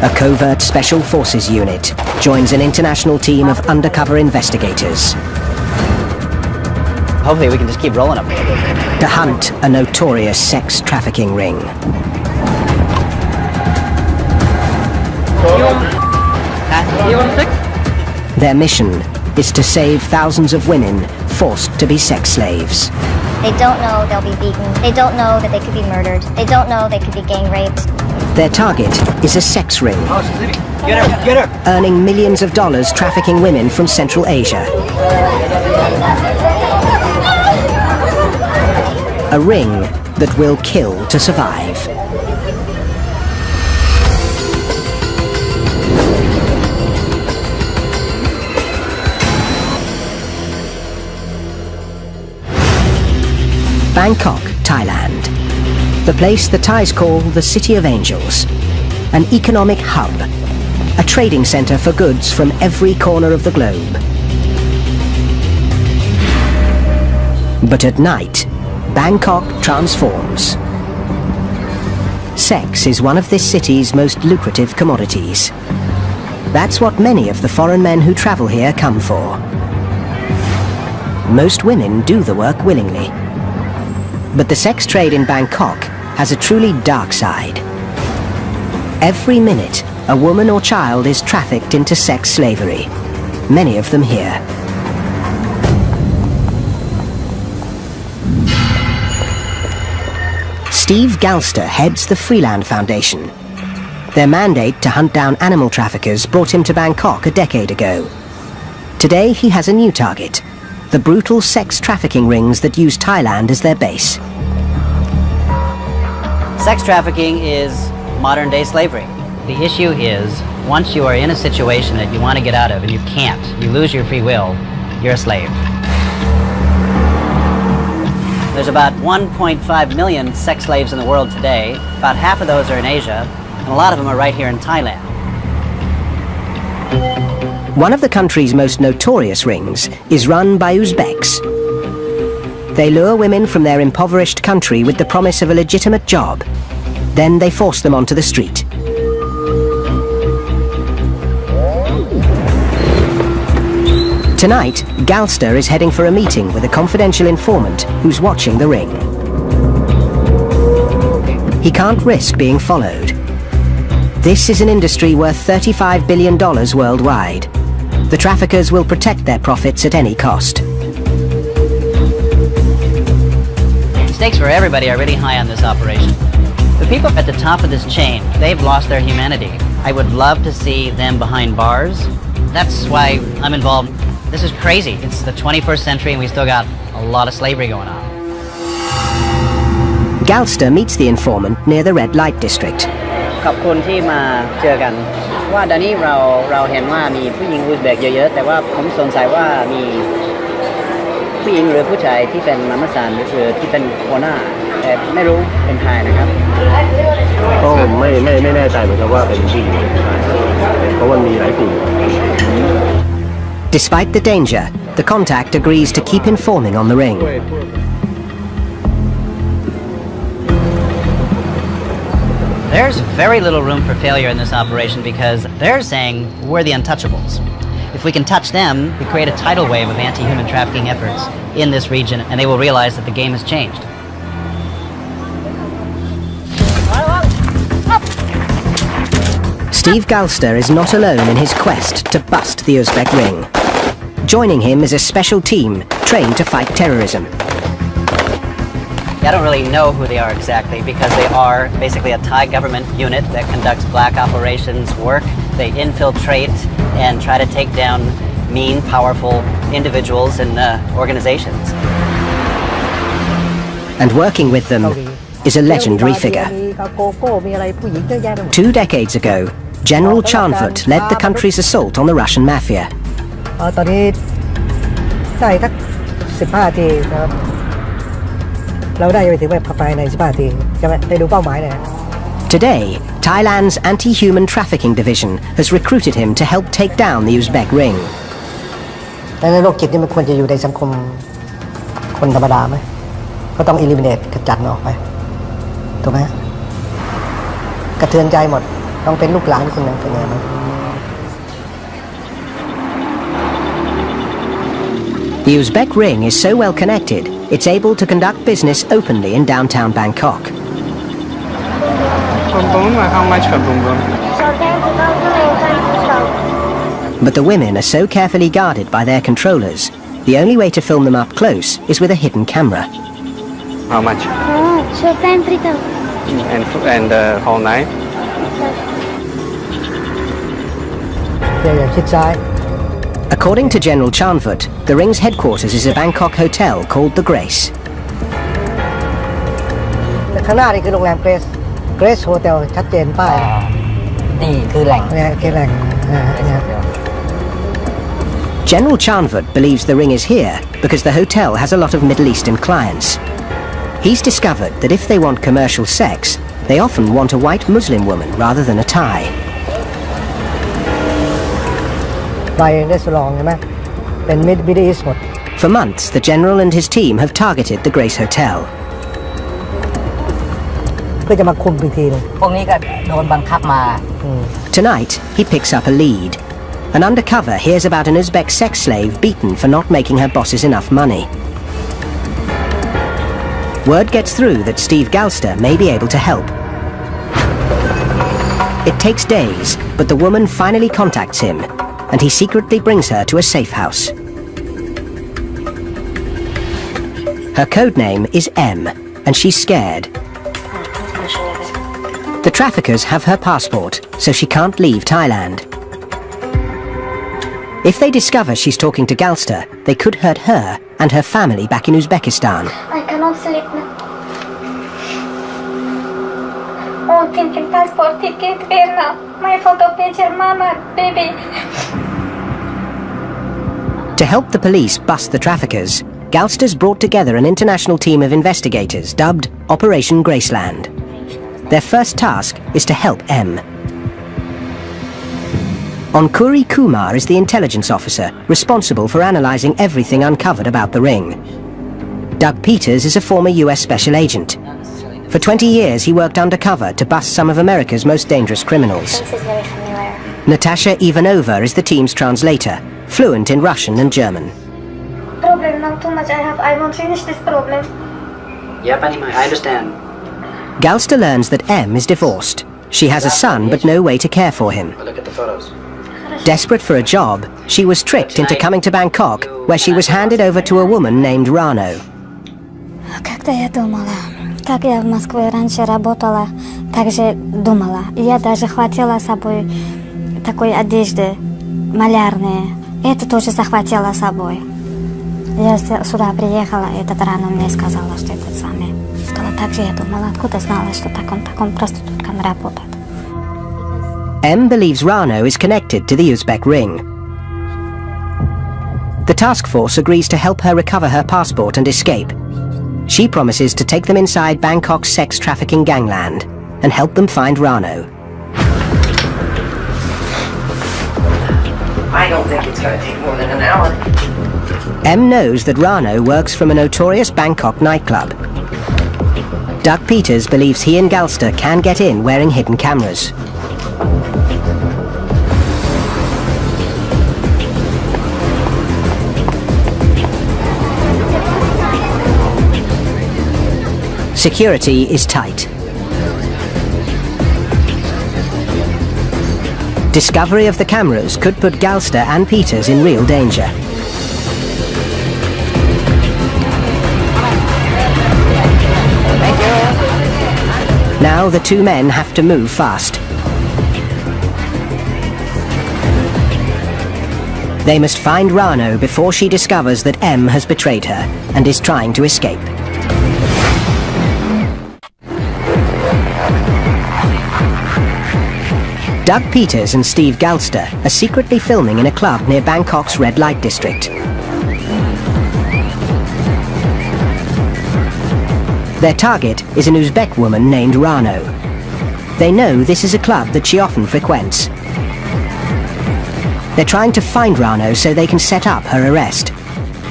A covert special forces unit joins an international team of undercover investigators. Hopefully we can just keep rolling them. To hunt a notorious sex trafficking ring. Their mission is to save thousands of women forced to be sex slaves. They don't know they'll be beaten. They don't know that they could be murdered. They don't know they could be gang raped. Their target is a sex ring. Get her! Get her! Earning millions of dollars trafficking women from Central Asia. A ring that will kill to survive. Bangkok, Thailand. The place the Thais call the City of Angels. An economic hub. A trading center for goods from every corner of the globe. But at night, Bangkok transforms. Sex is one of this city's most lucrative commodities. That's what many of the foreign men who travel here come for. Most women do the work willingly. But the sex trade in Bangkok has a truly dark side. Every minute, a woman or child is trafficked into sex slavery, many of them here. Steve Galster heads the Freeland Foundation. Their mandate to hunt down animal traffickers brought him to Bangkok a decade ago. Today he has a new target. The brutal sex trafficking rings that use Thailand as their base. Sex trafficking is modern-day slavery. The issue is, once you are in a situation that you want to get out of and you can't, you lose your free will, you're a slave. There's about 1.5 million sex slaves in the world today. About half of those are in Asia, and a lot of them are right here in Thailand. One of the country's most notorious rings is run by Uzbeks. They lure women from their impoverished country with the promise of a legitimate job. Then they force them onto the street. Tonight, Galster is heading for a meeting with a confidential informant who's watching the ring. He can't risk being followed. This is an industry worth $35 billion worldwide. The traffickers will protect their profits at any cost. Stakes for everybody are really high on this operation. The people at the top of this chain, they've lost their humanity. I would love to see them behind bars. That's why I'm involved. This is crazy. It's the 21st century and we still got a lot of slavery going on. Galster meets the informant near the red light district. ขอบคุณที่มาเจอกันว่าตอนนี้เราเห็นว่ามีผู้หญิงอุซเบกเยอะๆแต่ว่าผมสงสัยว่ามีผู้หญิงหรือผู้ชายที่เป็นมัมสานหรือที่เป็นหัวหน้าแต่ไม่รู้เป็นใครนะครับก็ไม่แน่ใจเหมือนกันว่าเป็นผู้หญิงเพราะว่ามีหลายกลุ่ม Despite the danger, the contact agrees to keep informing on the ring. There's very little room for failure in this operation because they're saying we're the untouchables. If we can touch them, we create a tidal wave of anti-human trafficking efforts in this region and they will realize that the game has changed. Steve Galster is not alone in his quest to bust the Uzbek ring. Joining him is a special team trained to fight terrorism. I don't really know who they are exactly because they are basically a Thai government unit that conducts black operations work. They infiltrate and try to take down mean, powerful individuals and organizations. And working with them is a legendary figure. 2 decades ago, General Chanfut led the country's assault on the Russian mafia. ตอนนี้ได้สัก15 นาทีนะครับเราได้ไปถึงแบบภายใน15 นาทีใช่ไหมได้ดูเป้าหมายเลย Today, Thailand's anti-human trafficking division has recruited him to help take down the Uzbek ring. แต่ในโลกจิตนี่มันควรจะอยู่ในสังคมคนธรรมดาไหมก็ต้อง eliminate ขจัดมันออกไปถูกไหมกระเทือนใจหมด ต้องเป็นลูกหลานคนหนึ่งเป็นไงบ้าง The Uzbek ring is so well connected, it's able to conduct business openly in downtown Bangkok. How much for boom boom? But the women are so carefully guarded by their controllers, the only way to film them up close is with a hidden camera. How much? And the whole night? อย่าชิดซ้าย According to General Chanfut, the ring's headquarters is a Bangkok hotel called the Grace. ข้างหน้านี่คือโรงแรมเกรสโฮเทลชัดเจนป้าย นี่คือแหล่ง เนี่ยคือแหล่งเนี่ย General Chanfut believes the ring is here because the hotel has a lot of Middle Eastern clients. He's discovered that if they want commercial sex, they often want a white Muslim woman rather than a Thai. ไปได้สลองใช่ไหมเป็นมิดอีสหมด For months, the General and his team have targeted the Grace Hotel. เพื่อจะมาคุมอีกทีนึง พวกนี้ก็โดนบังคับมา Tonight, he picks up a lead. An undercover hears about an Uzbek sex slave beaten for not making her bosses enough money. Word gets through that Steve Galster may be able to help. It takes days, but the woman finally contacts him, and he secretly brings her to a safe house. Her code name is M, and she's scared. The traffickers have her passport, so she can't leave Thailand. If they discover she's talking to Galster, they could hurt her and her family back in Uzbekistan. I cannot sleep now. Oh, thinking passport ticket, Verna. My photo picture, mama, baby. To help the police bust the traffickers, Galster's brought together an international team of investigators dubbed Operation Graceland. Their first task is to help M. Onkuri Kumar is the intelligence officer responsible for analysing everything uncovered about the ring. Doug Peters is a former US special agent. For 20 years he worked undercover to bust some of America's most dangerous criminals. This is very familiar. Natasha Ivanova is the team's translator, fluent in Russian and German. Problem not too much. I won't finish this problem. Yeah, Panima, I understand. Galster learns that M is divorced. She has a son but no way to care for him. Look at the photos. Desperate for a job, she was tricked into coming to Bangkok, where she was handed over to a woman named Rano. Когда я думала, как я в Москве раньше работала, так же думала. Я даже хватила с собой такой одежды малярные. Это тоже захватила с собой. Я сюда приехала, и эта Рано мне сказала, что это самое. Так же я думала, откуда знала, что таком проституткам работает. M believes Rano is connected to the Uzbek ring. The task force agrees to help her recover her passport and escape. She promises to take them inside Bangkok's sex trafficking gangland and help them find Rano. I don't think it's going to take more than an hour. M knows that Rano works from a notorious Bangkok nightclub. Doug Peters believes he and Galster can get in wearing hidden cameras. Security is tight. Discovery of the cameras could put Galster and Peters in real danger. Now the two men have to move fast. They must find Rano before she discovers that M has betrayed her and is trying to escape. Doug Peters and Steve Galster are secretly filming in a club near Bangkok's red light district. Their target is an Uzbek woman named Rano. They know this is a club that she often frequents. They're trying to find Rano so they can set up her arrest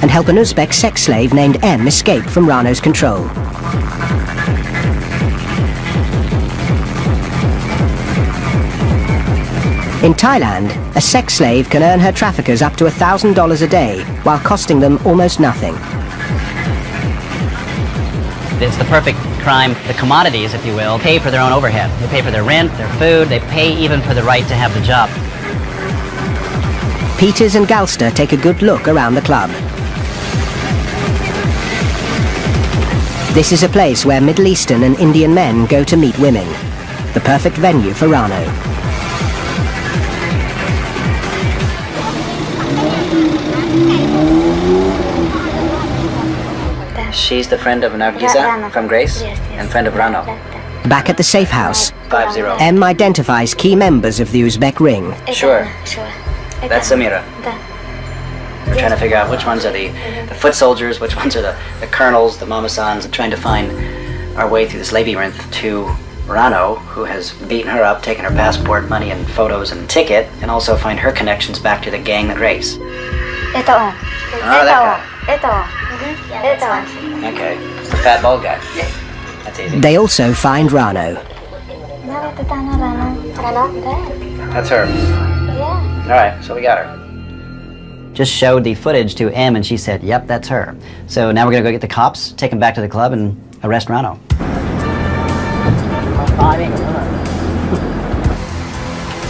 and help an Uzbek sex slave named M escape from Rano's control. In Thailand, a sex slave can earn her traffickers up to $1,000 a day while costing them almost nothing. It's the perfect crime. The commodities, if you will, pay for their own overhead. They pay for their rent, their food, they pay even for the right to have the job. Peters and Galster take a good look around the club. This is a place where Middle Eastern and Indian men go to meet women. The perfect venue for Rano. She's the friend of Nargisa from Grace and friend of Rano. Back at the safe house, 5-0. M identifies key members of the Uzbek ring. Sure. That's Samira. We're trying to figure out which ones are the foot soldiers, which ones are the colonels, the mamasans, and trying to find our way through this labyrinth to Rano, who has beaten her up, taken her passport, money, and photos and ticket, and also find her connections back to the gang that Grace. Это он. Oh, that guy. Это он. Это он. Okay. It's the fat bald guy. That's easy. They also find Rano. That's her. Yeah. Alright, so we got her. Just showed the footage to M and she said, yep, that's her. So now we're gonna go get the cops, take them back to the club and arrest Rano.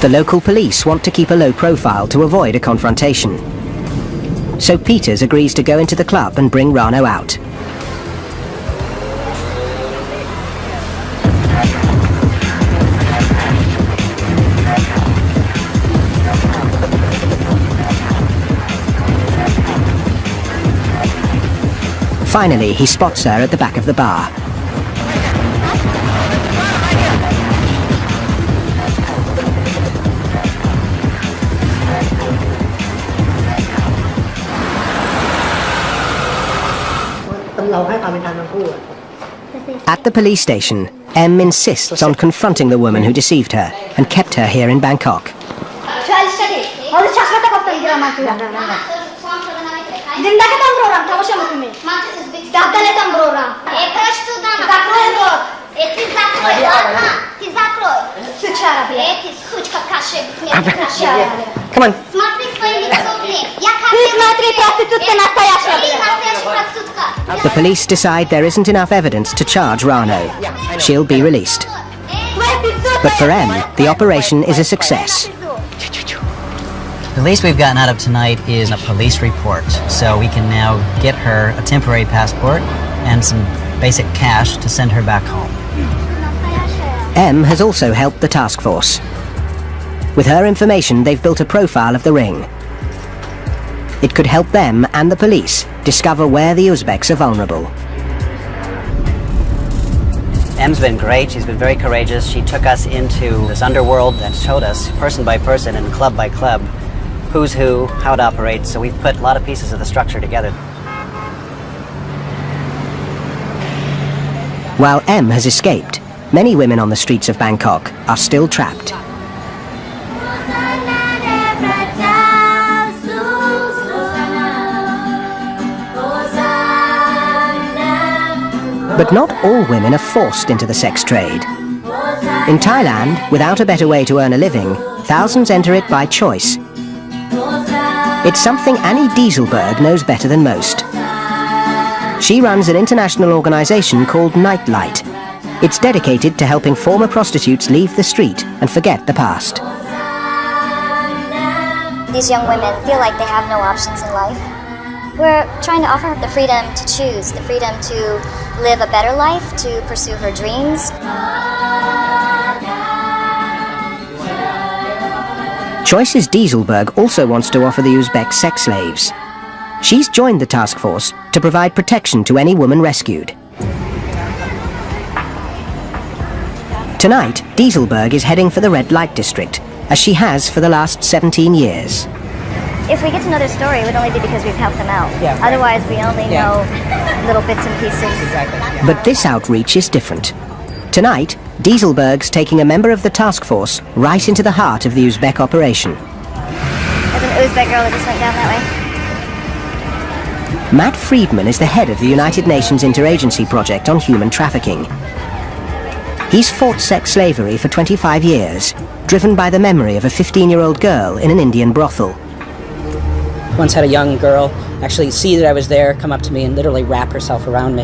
The local police want to keep a low profile to avoid a confrontation. So Peters agrees to go into the club and bring Rano out. Finally, he spots her at the back of the bar. At the police station, M insists on confronting the woman who deceived her and kept her here in Bangkok. Come on. The police decide there isn't enough evidence to charge Rano. She'll be released. But for M, the operation is a success. The least we've gotten out of tonight is a police report, so we can now get her a temporary passport and some basic cash to send her back home. M has also helped the task force. With her information, they've built a profile of the ring. It could help them and the police discover where the Uzbeks are vulnerable. M's been great. She's been very courageous. She took us into this underworld and showed us, person by person and club by club, who's who, how it operates, so we've put a lot of pieces of the structure together. While M has escaped, many women on the streets of Bangkok are still trapped. But not all women are forced into the sex trade. In Thailand, without a better way to earn a living, thousands enter it by choice. It's something Annie Dieselberg knows better than most. She runs an international organization called Nightlight. It's dedicated to helping former prostitutes leave the street and forget the past. These young women feel like they have no options in life. We're trying to offer her the freedom to choose, the freedom to live a better life, to pursue her dreams. Choices Dieselberg also wants to offer the Uzbek sex slaves. She's joined the task force to provide protection to any woman rescued. Tonight, Dieselberg is heading for the red light district, as she has for the last 17 years. If we get to know their story, it would only be because we've helped them out. Yeah, right. Otherwise, we only know little bits and pieces. Exactly. Yeah. But this outreach is different. Tonight, Dieselberg's taking a member of the task force right into the heart of the Uzbek operation. There's an Uzbek girl that just went down that way. Matt Friedman is the head of the United Nations Interagency Project on Human Trafficking. He's fought sex slavery for 25 years, driven by the memory of a 15-year-old girl in an Indian brothel. Once had a young girl actually see that I was there, come up to me and literally wrap herself around me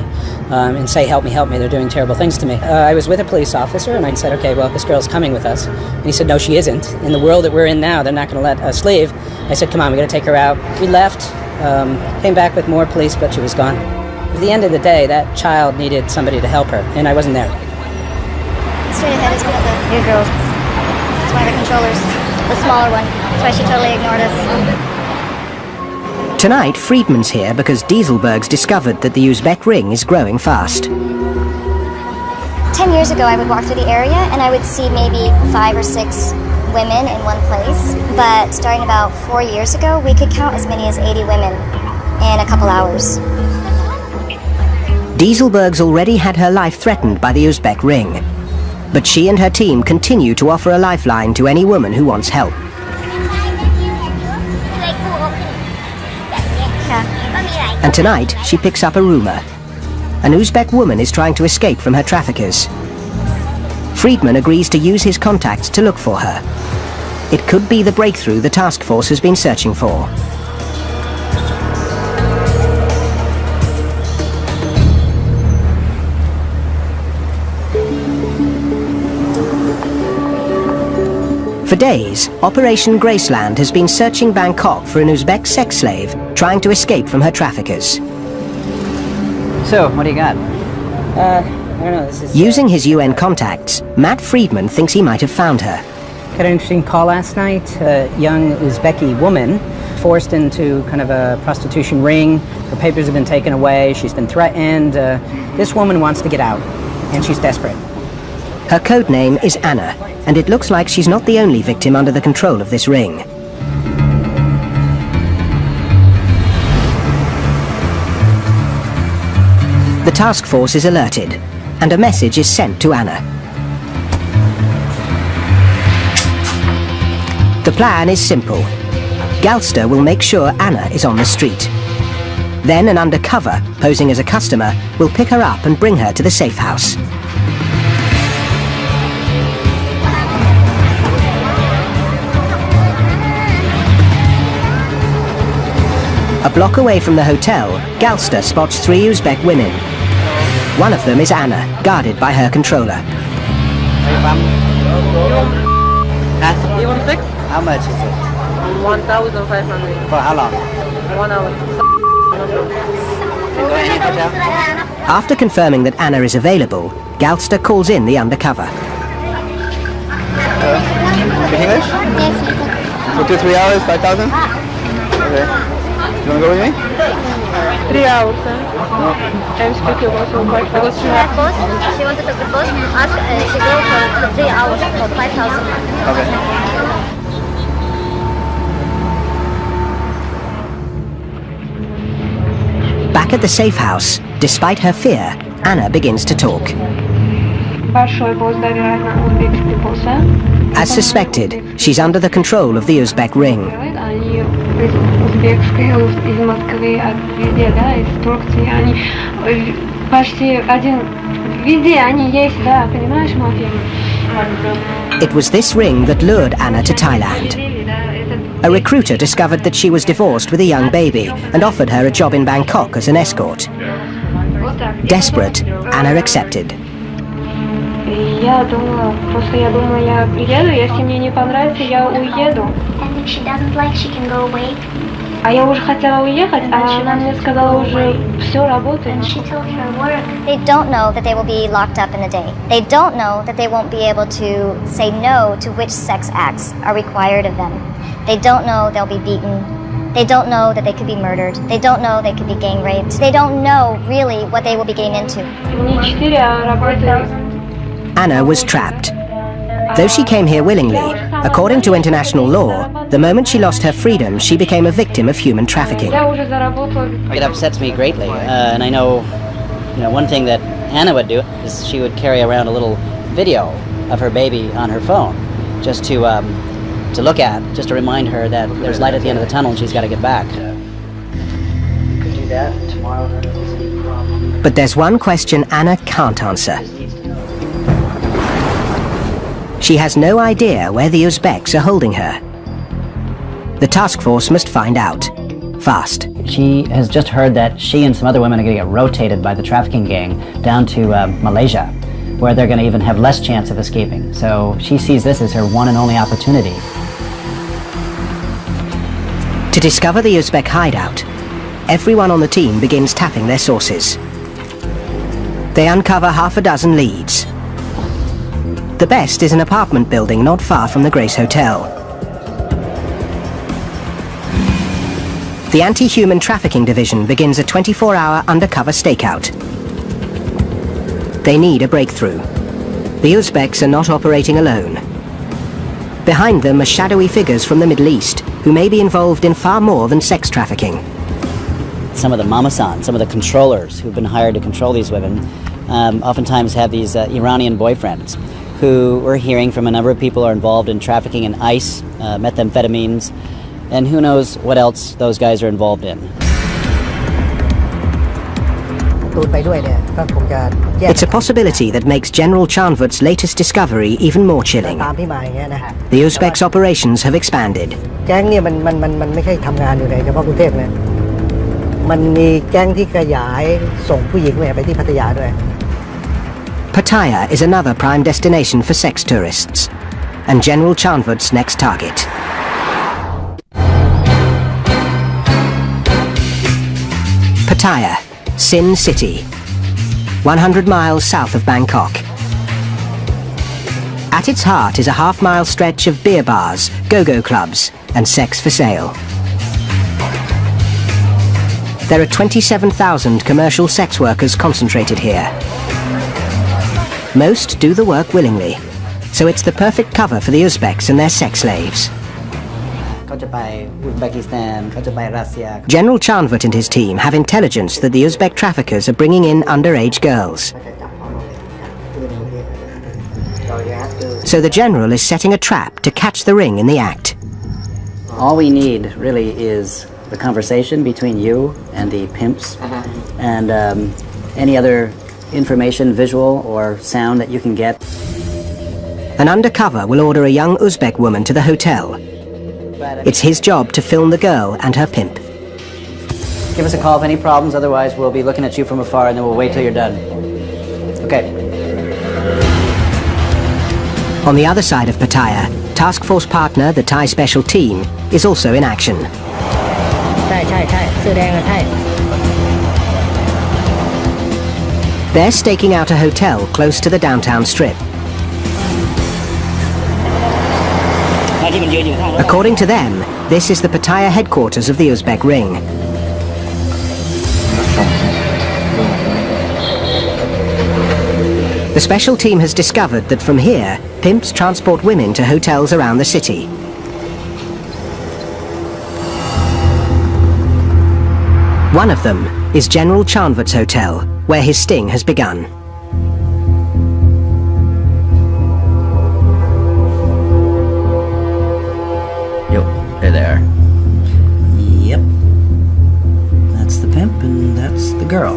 and say, help me, they're doing terrible things to me. I was with a police officer and I said, okay, well, this girl's coming with us. And he said, no, she isn't. In the world that we're in now, they're not going to let us leave. I said, come on, we got to take her out. We left, came back with more police, but she was gone. At the end of the day, that child needed somebody to help her, and I wasn't there. Straight ahead is one of the new girls. It's one of the controllers, the smaller one. That's why she totally ignored us. Tonight, Friedman's here because Dieselberg's discovered that the Uzbek ring is growing fast. 10 years ago, I would walk through the area and I would see maybe 5 or 6 women in one place. But starting about 4 years ago, we could count as many as 80 women in a couple hours. Dieselberg's already had her life threatened by the Uzbek ring. But she and her team continue to offer a lifeline to any woman who wants help. And tonight, she picks up a rumor. An Uzbek woman is trying to escape from her traffickers. Friedman agrees to use his contacts to look for her. It could be the breakthrough the task force has been searching for. For days, Operation Graceland has been searching Bangkok for an Uzbek sex slave trying to escape from her traffickers. So, what do you got? I don't know, this is... Using his UN contacts, Matt Friedman thinks he might have found her. Got an interesting call last night. A young Uzbeki woman forced into kind of a prostitution ring. Her papers have been taken away. She's been threatened. This woman wants to get out, and she's desperate. Her code name is Anna, and it looks like she's not the only victim under the control of this ring. The task force is alerted, and a message is sent to Anna. The plan is simple. Galster will make sure Anna is on the street. Then an undercover, posing as a customer, will pick her up and bring her to the safe house. A block away from the hotel, Galster spots 3 Uzbek women. One of them is Anna, guarded by her controller. You want 6? How much is it? 1,500. For how long? 1 hour. After confirming that Anna is available, Galster calls in the undercover. English? Yes, For 2-3 hours, 5,000? Okay. You wanna go with me? 3 hours, I'm speaking also quite fast. She wanted to propose, ask, she go for 3 hours for 5,000. Okay. Back at the safe house, despite her fear, Anna begins to talk. As suspected, she's under the control of the Uzbek ring. It was this ring that lured Anna to Thailand. A recruiter discovered that she was divorced with a young baby and offered her a job in Bangkok as an escort. Desperate, Anna accepted. And if she doesn't like, she can go away. And she told her work. They don't know that they will be locked up in a day. They don't know that they won't be able to say no to which sex acts are required of them. They don't know they'll be beaten. They don't know that they could be murdered. They don't know they could be gang raped. They don't know really what they will be getting into. Anna was trapped. Though she came here willingly, according to international law, the moment she lost her freedom, she became a victim of human trafficking. It upsets me greatly, and I know, one thing that Anna would do is she would carry around a little video of her baby on her phone, just to look at, just to remind her that there's light at the end of the tunnel and she's got to get back. You could do that tomorrow. But there's one question Anna can't answer. She has no idea where the Uzbeks are holding her. The task force must find out. Fast. She has just heard that she and some other women are going to get rotated by the trafficking gang down to Malaysia, where they're going to even have less chance of escaping. So she sees this as her one and only opportunity. To discover the Uzbek hideout, everyone on the team begins tapping their sources. They uncover half a dozen leads. The best is an apartment building not far from the Grace Hotel. The Anti-Human Trafficking Division begins a 24-hour undercover stakeout. They need a breakthrough. The Uzbeks are not operating alone. Behind them are shadowy figures from the Middle East who may be involved in far more than sex trafficking. Some of the mamasan, some of the controllers who've been hired to control these women, oftentimes have these Iranian boyfriends who we're hearing from a number of people are involved in trafficking in ice, methamphetamines, and who knows what else those guys are involved in. It's a possibility that makes General Chanvut's latest discovery even more chilling. The Uzbeks' operations have expanded. Pattaya is another prime destination for sex tourists, and General Chanvut's next target. Pattaya, Sin City, 100 miles south of Bangkok. At its heart is a half-mile stretch of beer bars, go-go clubs, and sex for sale. There are 27,000 commercial sex workers concentrated here. Most do the work willingly, so it's the perfect cover for the Uzbeks and their sex slaves. General Chanvut and his team have intelligence that the Uzbek traffickers are bringing in underage girls. So the general is setting a trap to catch the ring in the act. All we need really is the conversation between you and the pimps, and any other information, visual or sound that you can get. An undercover will order a young Uzbek woman to the hotel. It's his job to film the girl and her pimp. Give us a call if any problems, otherwise we'll be looking at you from afar and then we'll wait till you're done. Okay. On the other side of Pattaya, task force partner, the Thai special team, is also in action. They're staking out a hotel close to the downtown strip. According to them, this is the Pattaya headquarters of the Uzbek ring. The special team has discovered that from here, pimps transport women to hotels around the city. One of them is General Chanvut's hotel, where his sting has begun. Hey there. Yep. That's the pimp and that's the girl.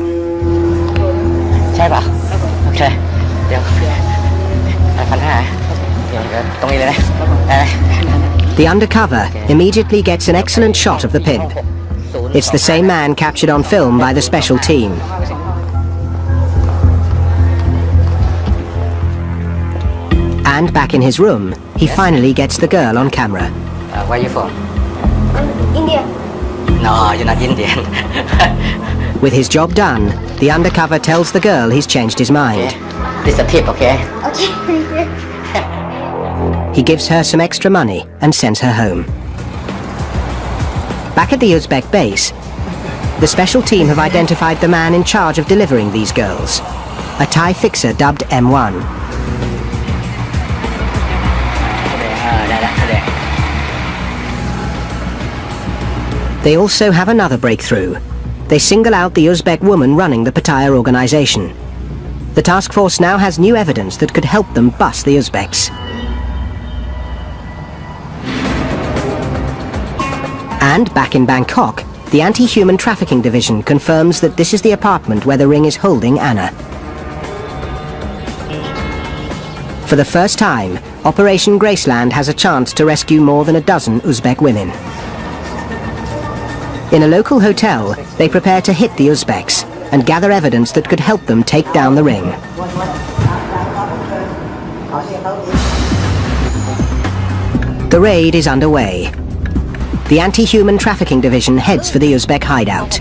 Okay. The undercover immediately gets an excellent shot of the pimp. It's the same man captured on film by the special team. And back in his room, he finally gets the girl on camera. Where are you from? India. No, you're not Indian. With his job done, the undercover tells the girl he's changed his mind. This is a tip, okay? Okay, thank you. He gives her some extra money and sends her home. Back at the Uzbek base, the special team have identified the man in charge of delivering these girls, a Thai fixer dubbed M1. They also have another breakthrough. They single out the Uzbek woman running the Pattaya organization. The task force now has new evidence that could help them bust the Uzbeks. And back in Bangkok, the Anti-Human Trafficking Division confirms that this is the apartment where the ring is holding Anna. For the first time, Operation Graceland has a chance to rescue more than a dozen Uzbek women. In a local hotel, they prepare to hit the Uzbeks and gather evidence that could help them take down the ring. The raid is underway. The anti-human trafficking division heads for the Uzbek hideout.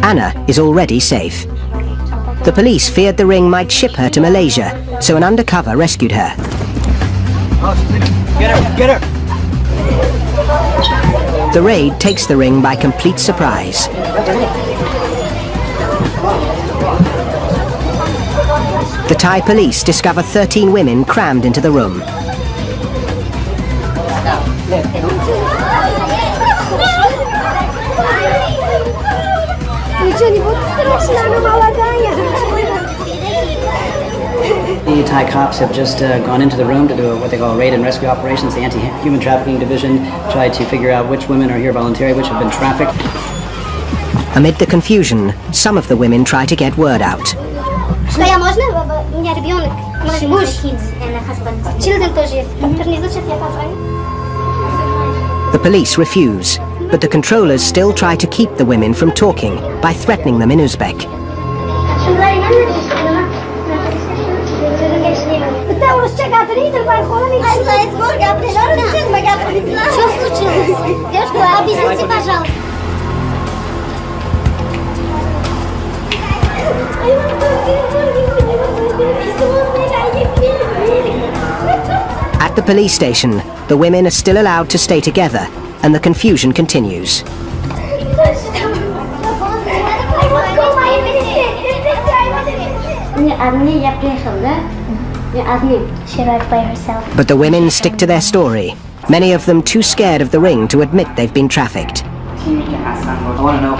Anna is already safe. The police feared the ring might ship her to Malaysia, so an undercover rescued her. Get her! Get her! The raid takes the ring by complete surprise. The Thai police discover 13 women crammed into the room. The Thai cops have just gone into the room to do what they call raid and rescue operations. The anti-human trafficking division tried to figure out which women are here voluntarily, which have been trafficked. Amid the confusion, some of the women try to get word out. The police refuse, but the controllers still try to keep the women from talking by threatening them in Uzbek. At the police station, the women are still allowed to stay together, and the confusion continues. She left by herself. But the women stick to their story, many of them too scared of the ring to admit they've been trafficked. I want to know,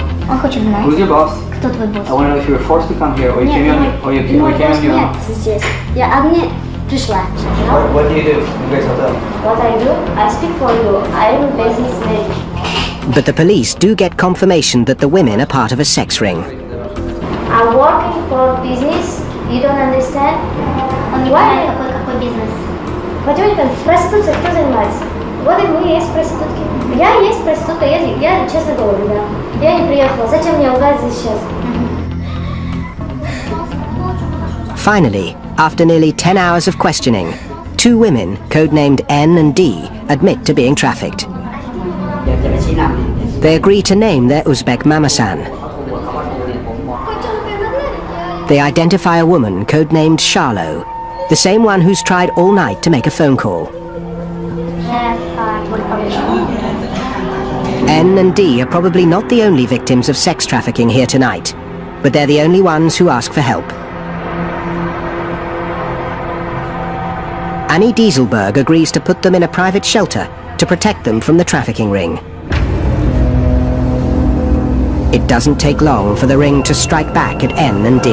who's your boss? I want to know if you were forced to come here or you came on your own. What do you do in Grace Hotel? What I do? I speak for you. I am a businessman. But the police do get confirmation that the women are part of a sex ring. I'm working for business. You don't understand? Why? Какой бизнес? Пойдемте, проституция, кто занимается? Вот и мы есть проститутки. Я есть проститутка, я честно говорю, да. Я не приехала. Зачем мне лгать здесь сейчас? Finally, after nearly 10 hours of questioning, 2 women, codenamed N and D, admit to being trafficked. They agree to name their Uzbek mamasan. They identify a woman codenamed Charlo, the same one who's tried all night to make a phone call. N and D are probably not the only victims of sex trafficking here tonight, but they're the only ones who ask for help. Annie Dieselberg agrees to put them in a private shelter to protect them from the trafficking ring. It doesn't take long for the ring to strike back at N and D.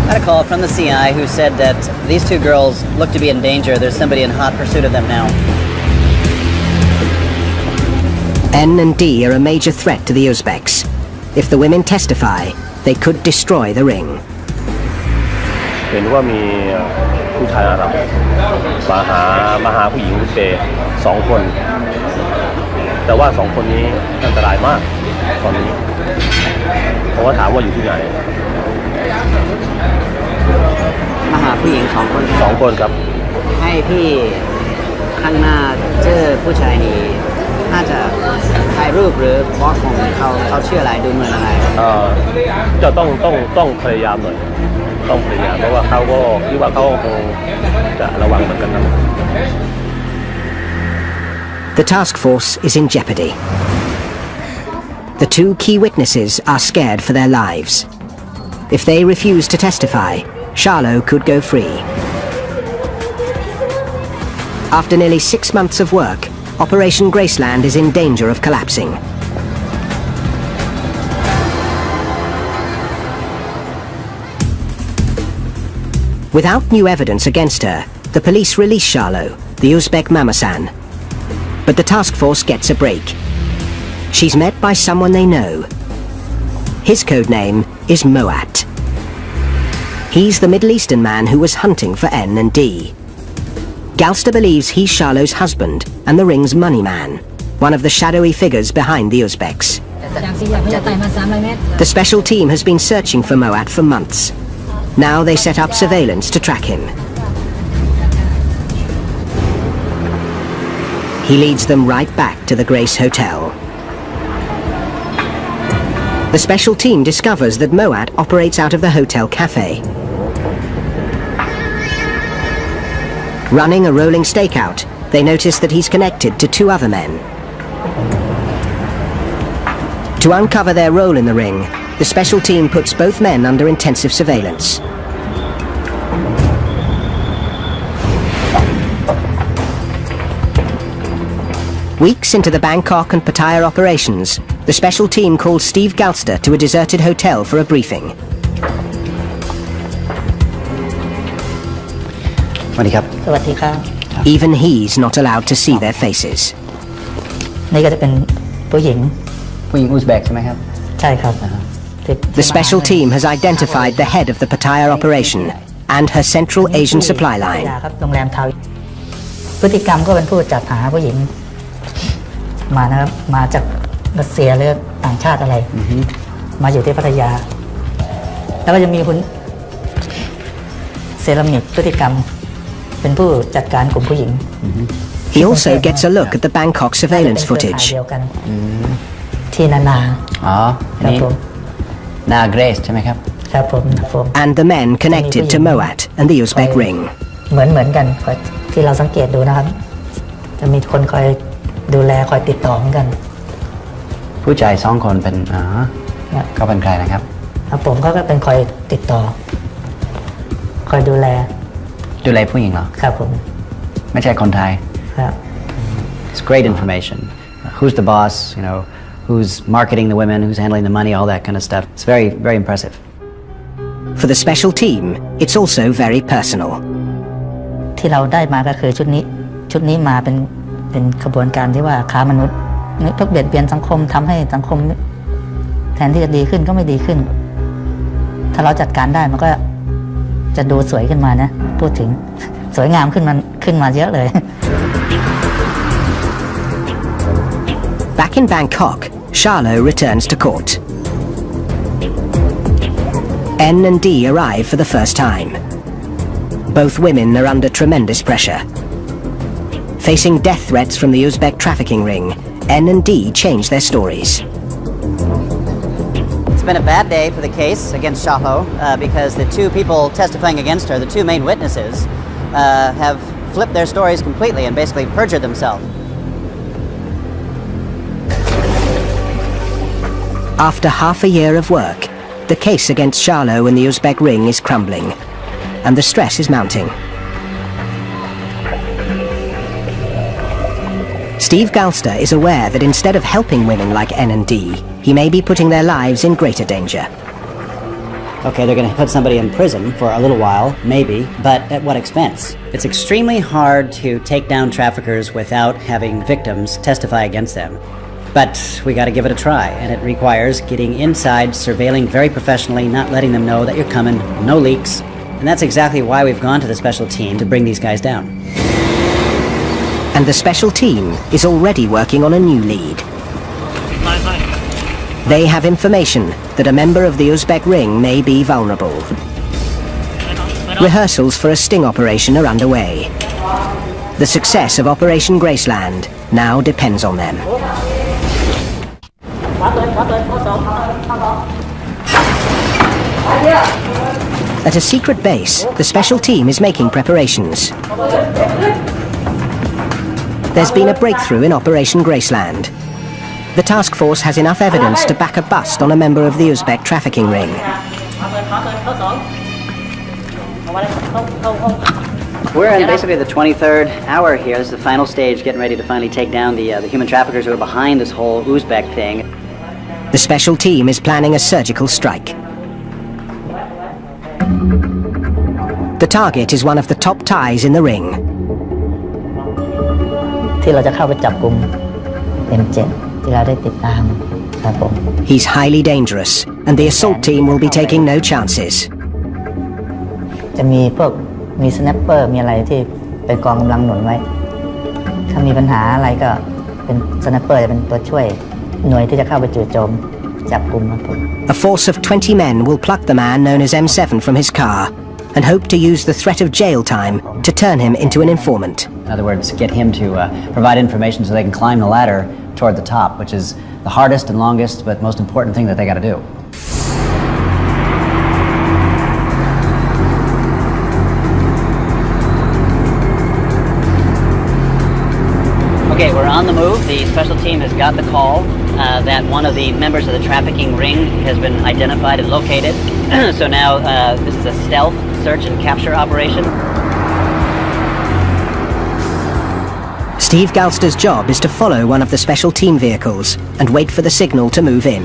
I had a call from the CI who said that these 2 girls look to be in danger. There's somebody in hot pursuit of them now. N and D are a major threat to the Uzbeks. If the women testify, they could destroy the ring. เห็นว่ามีผู้ชายอาหรับมาหาผู้หญิงอุซเบย์2 คนแต่ว่า2 คนนี้อันตรายมากตอนนี้ผมก็ถามว่าอยู่ที่ไหน มาหาผู้หญิง2 คน 2 คนครับ ให้พี่ข้างหน้าเจอผู้ชายนี้น่าจะถ่ายรูปหรือบล็อกของเขาชื่ออะไรดูเหมือนอะไรจะต้องพยายามหน่อยต้องพยายามเพราะว่าเขาก็คิดว่าเขาคงจะระวังเหมือนกันนะ The task force is in jeopardy. The 2 key witnesses are scared for their lives. If they refuse to testify, Charlo could go free. After nearly 6 months of work, Operation Graceland is in danger of collapsing. Without new evidence against her, the police release Charlo, the Uzbek mamasan. But the task force gets a break. She's met by someone they know. His codename is Moat. He's the Middle Eastern man who was hunting for N and D. Galster believes he's Charlot's husband and the ring's money man, one of the shadowy figures behind the Uzbeks. The special team has been searching for Moat for months. Now they set up surveillance to track him. He leads them right back to the Grace Hotel. The special team discovers that Moat operates out of the hotel cafe. Running a rolling stakeout, they notice that he's connected to two other men. To uncover their role in the ring, the special team puts both men under intensive surveillance. Weeks into the Bangkok and Pattaya operations, the special team calls Steve Galster to a deserted hotel for a briefing. Even he's not allowed to see their faces. The special team has identified the head of the Pattaya operation and her Central Asian supply line. พฤติกรรมก็เป็นผู้จัดหาผู้หญิงมานะครับมาจากรัสเซียหรือต่างชาติอะไรมาอยู่ที่พัทยาแล้วก็จะมีคุณเซรามิกพฤติกรรมเป็นผู้จัดการกลุ่มผู้หญิง He also gets a look at the Bangkok surveillance footage. ที่นาครับผมนาเกรซใช่ไหมครับ ครับผม And the men connected to Moat and the Uzbek ring. เหมือนกันที่เราสังเกตดูนะครับจะมีคนคอยดูแลคอยติดต่อเหมือนกันผู้ชายสองคนเป็นเขาเป็นใครนะครับครับผมก็เป็นคอยติดต่อคอยดูแลผู้หญิงเหรอครับผมไม่ใช่คนไทยครับ It's great information. Who's the boss? You know, who's marketing the women? Who's handling the money? All that kind of stuff. It's very, very impressive. For the special team, it's also very personal. ที่เราได้มาก็คือชุดนี้มาเป็นขบวนการที่ว่าค้ามนุษย์ทุกเบียดเบียนสังคมทำให้สังคมแทนที่จะดีขึ้นก็ไม่ดีขึ้นถ้าเราจัดการได้มันก็จะดูสวยขึ้นมานะพูดถึงสวยงามขึ้นมาเยอะเลย Back in Bangkok, Charlot returns to court. N and D arrive for the first time. Both women are under tremendous pressure. Facing death threats from the Uzbek trafficking ring, N and D change their stories. It's been a bad day for the case against Charlot because the two people testifying against her, the two main witnesses, have flipped their stories completely and basically perjured themselves. After half a year of work, the case against Charlot and the Uzbek ring is crumbling, and the stress is mounting. Steve Galster is aware that instead of helping women like N and D, he may be putting their lives in greater danger. Okay, they're going to put somebody in prison for a little while, maybe, but at what expense? It's extremely hard to take down traffickers without having victims testify against them. But we got to give it a try, and it requires getting inside, surveilling very professionally, not letting them know that you're coming, no leaks. And that's exactly why we've gone to the special team to bring these guys down. And the special team is already working on a new lead. They have information that a member of the Uzbek ring may be vulnerable. Rehearsals for a sting operation are underway. The success of Operation Graceland now depends on them. At a secret base, the special team is making preparations. There's been a breakthrough in Operation Graceland. The task force has enough evidence to back a bust on a member of the Uzbek trafficking ring. We're in basically the 23rd hour here. This is the final stage, getting ready to finally take down the human traffickers who are behind this whole Uzbek thing. The special team is planning a surgical strike. The target is one of the top Thais in the ring. ที่เราจะเข้าไปจับกุม M7 ที่เราได้ติดตาม ครับผม He's highly dangerous, and the assault team will be taking no chances. จะมีพวกมีสแนปเปอร์มีอะไรที่เป็นกองกำลังหนุนไว้ถ้ามีปัญหาอะไรก็เป็นสแนปเปอร์จะเป็นตัวช่วยหน่วยที่จะเข้าไปจู่โจมจับกุมครับผม A force of 20 men will pluck the man known as M7 from his car and hope to use the threat of jail time to turn him into an informant. In other words, get him to provide information so they can climb the ladder toward the top, which is the hardest and longest but most important thing that they got to do. Okay, we're on the move. The special team has got the call that one of the members of the trafficking ring has been identified and located. So now this is a stealth search and capture operation. Steve Galster's job is to follow one of the special team vehicles and wait for the signal to move in.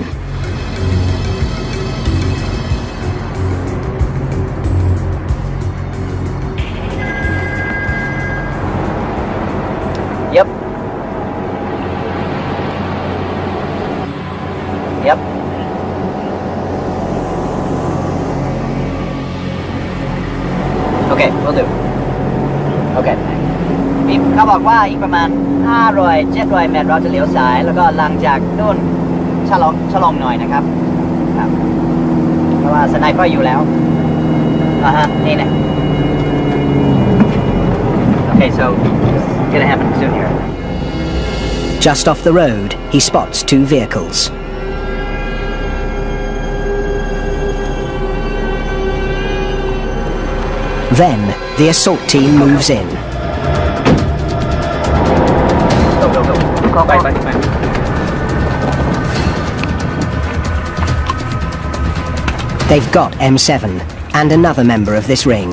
Yep. Yep. Okay, will do. Okay. เขาบอกว่าอีกประมาณ500-700 เมตรเราจะเลี้ยวซ้ายแล้วก็หลังจากนู่นชะลองหน่อยนะครับครับเพราะว่าสไนเปอร์อยู่แล้วนี่แหละ Okay, so it's gonna happen soon here. Just off the road, he spots two vehicles. Then, the assault team moves in. Go. Bye. They've got M7 and another member of this ring.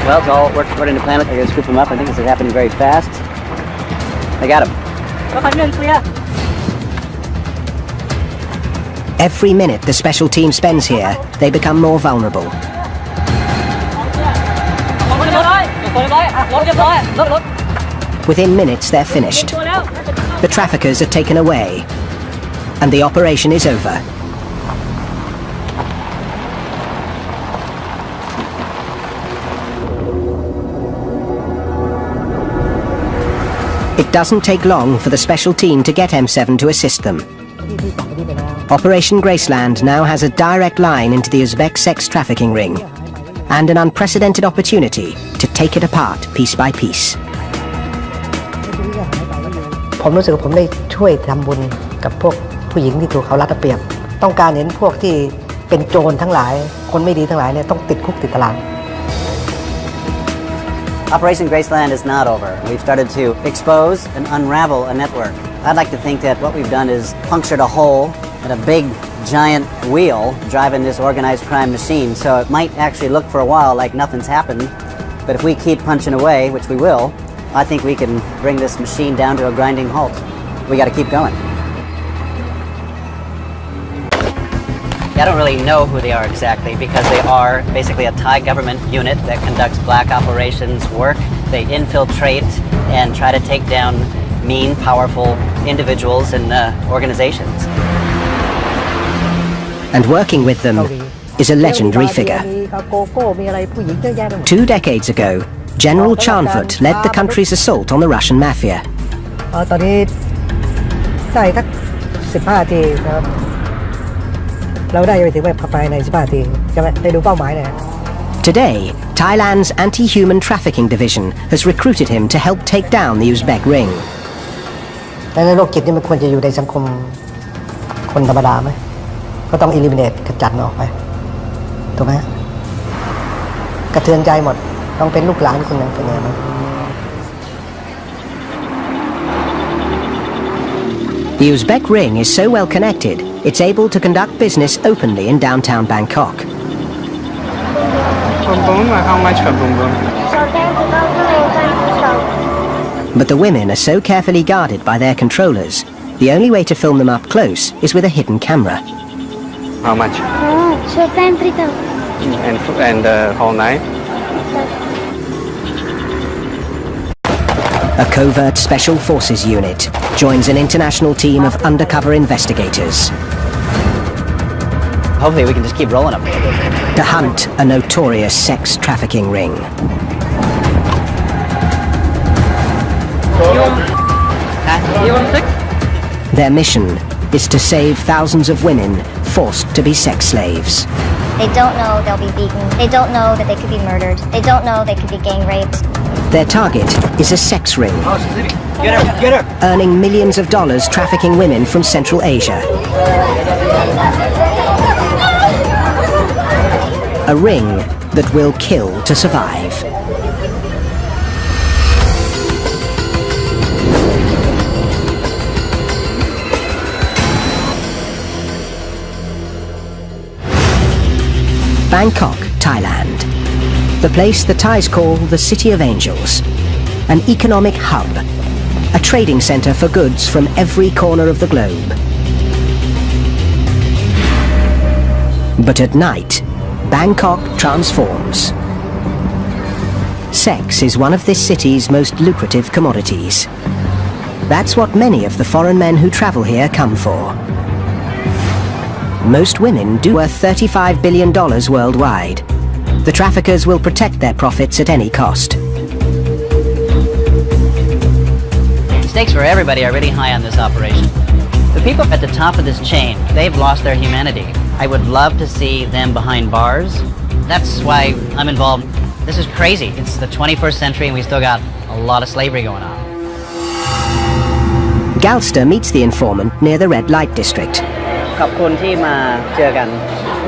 Well, it's all worked according to plan. They're going to scoop him up. I think this is happening very fast. They got him. Every minute the special team spends here, they become more vulnerable. Within minutes, they're finished. The traffickers are taken away, and the operation is over. It doesn't take long for the special team to get M7 to assist them. Operation Graceland now has a direct line into the Uzbek sex trafficking ring, and an unprecedented opportunity to take it apart piece by piece. ผมรู้สึกว่าผมได้ช่วยทำบุญกับพวกผู้หญิงที่ถูกเขารัดเอาเปรียบต้องการเห็นพวกที่เป็นโจรทั้งหลายคนไม่ดีทั้งหลายเนี่ยต้องติดคุกติดตาราง Operation Graceland is not over. We've started to expose and unravel a network. I'd like to think that what we've done is punctured a hole in a big, giant wheel driving this organized crime machine. So it might actually look for a while like nothing's happened. But if we keep punching away, which we will, I think we can bring this machine down to a grinding halt. We got to keep going. I don't really know who they are exactly because they are basically a Thai government unit that conducts black operations work. They infiltrate and try to take down mean, powerful individuals and organizations. And working with them is a legendary figure. 2 decades ago, General Chanfut led the country's assault on the Russian mafia. ตอนนี้ได้สัก15 นาทีนะครับเราได้ไปถึงแบบภายใน15 นาทีจะได้ดูเป้าหมายหน่อย Today, Thailand's anti-human trafficking division has recruited him to help take down the Uzbek ring. ในโลกจิตนี่มันควรจะอยู่ในสังคมคนธรรมดาไหมก็ต้อง eliminate ขจัดออกไปถูกไหมกระเทือนใจหมดต้องเป็นลูกหลานคนนึงเป็นไงมั้ง The Uzbek ring is so well connected, it's able to conduct business openly in downtown Bangkok. How much for boom boom? But the women are so carefully guarded by their controllers, the only way to film them up close is with a hidden camera. How much? And the whole night? A covert special forces unit joins an international team of undercover investigators Hopefully we can just keep rolling them. to hunt a notorious sex trafficking ring. You want six? Their mission is to save thousands of women forced to be sex slaves. They don't know they'll be beaten. They don't know that they could be murdered. They don't know they could be gang raped. Their target is a sex ring, Get her! Get her! earning millions of dollars trafficking women from Central Asia. A ring that will kill to survive. Bangkok, Thailand. The place the Thais call the City of Angels. An economic hub. A trading center for goods from every corner of the globe. But at night, Bangkok transforms. Sex is one of this city's most lucrative commodities. That's what many of the foreign men who travel here come for. Most women do worth $35 billion worldwide. The traffickers will protect their profits at any cost. The stakes for everybody are really high on this operation. The people at the top of this chain, they've lost their humanity. I would love to see them behind bars. That's why I'm involved. This is crazy. It's the 21st century and we still got a lot of slavery going on. Galster meets the informant near the red light district. ขอบคุณที่มาเจอกัน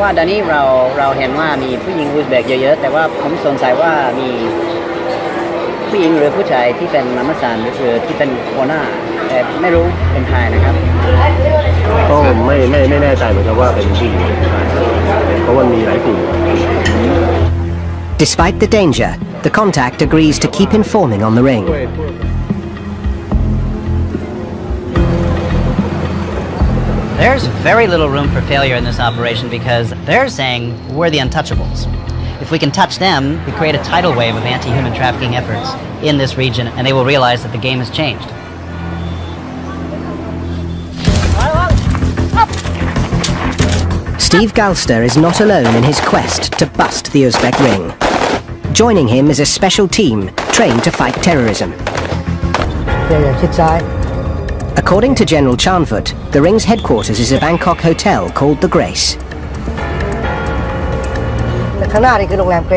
ว่าตอนนี้เราเห็นว่ามีผู้หญิงอุซเบกเยอะๆแต่ว่าผมสงสัยว่ามีผู้หญิงหรือผู้ชายที่เป็นมัมสานหรือที่เป็นหัวหน้าแต่ไม่รู้เป็นใครนะครับ ก็ไม่แน่ใจเหมือนกันว่าเป็นผู้หญิงเพราะว่ามีหลายกลุ่ม Despite the danger, the contact agrees to keep informing on the ring. There's very little room for failure in this operation because they're saying we're the untouchables. If we can touch them, we create a tidal wave of anti-human trafficking efforts in this region and they will realize that the game has changed. Steve Galster is not alone in his quest to bust the Uzbek ring. Joining him is a special team trained to fight terrorism. According to General Chanvut, the ring's headquarters is a Bangkok hotel called the Grace. ข้างหน้านี่คือโรงแรมเ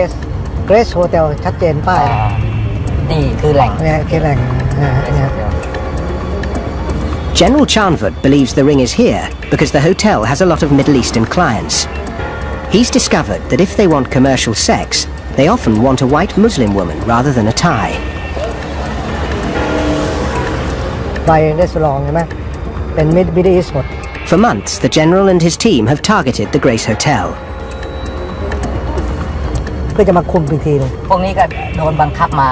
กรซโฮเทลชัดเจนป้าย นี่คือแหล่ง เนี่ยคือแหล่ง General Chanvut believes the ring is here because the hotel has a lot of Middle Eastern clients. He's discovered that if they want commercial sex, they often want a white Muslim woman rather than a Thai. ไปได้สลองใช่ไหมเป็นมิดเดิลอีสต์หมด For months, the general and his team have targeted the Grace Hotel. เพื่อจะมาคุมอีกทีนึง พวกนี้ก็โดนบังคับมา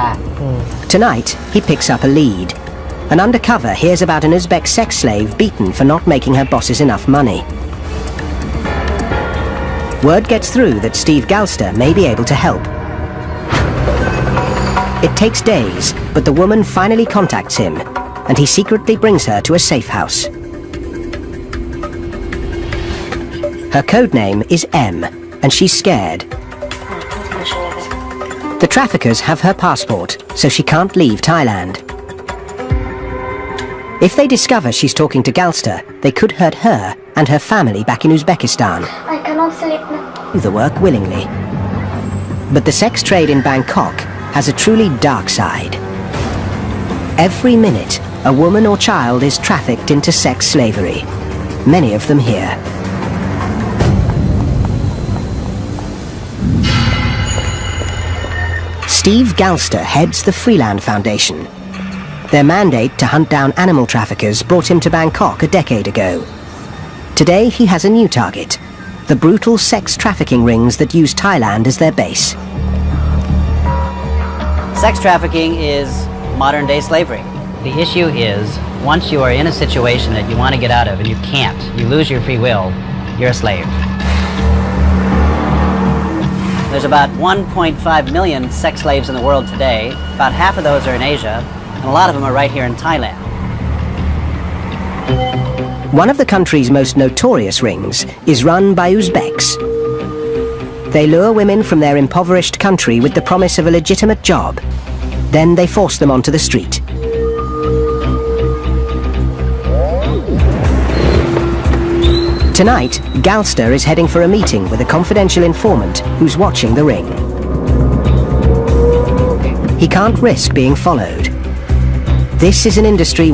Tonight, he picks up a lead. An undercover hears about an Uzbek sex slave beaten for not making her bosses enough money. Word gets through that Steve Galster may be able to help. It takes days, but the woman finally contacts him, and he secretly brings her to a safe house. Her code name is M, and she's scared. The traffickers have her passport, so she can't leave Thailand. If they discover she's talking to Galster, they could hurt her and her family back in Uzbekistan. I cannot sleep now. Do the work willingly. But the sex trade in Bangkok has a truly dark side. Every minute, a woman or child is trafficked into sex slavery. Many of them here. Steve Galster heads the Freeland Foundation. Their mandate to hunt down animal traffickers brought him to Bangkok a decade ago. Today he has a new target, the brutal sex trafficking rings that use Thailand as their base. Sex trafficking is modern-day slavery. The issue is, once you are in a situation that you want to get out of and you can't, you lose your free will, you're a slave. There's about 1.5 million sex slaves in the world today. About half of those are in Asia, And a lot of them are right here in Thailand. One of the country's most notorious rings is run by Uzbeks. They lure women from their impoverished country with the promise of a legitimate job. Then they force them onto the street. Tonight, Galster is heading for a meeting with a confidential informant who's watching the ring. He can't risk being followed. This is an industry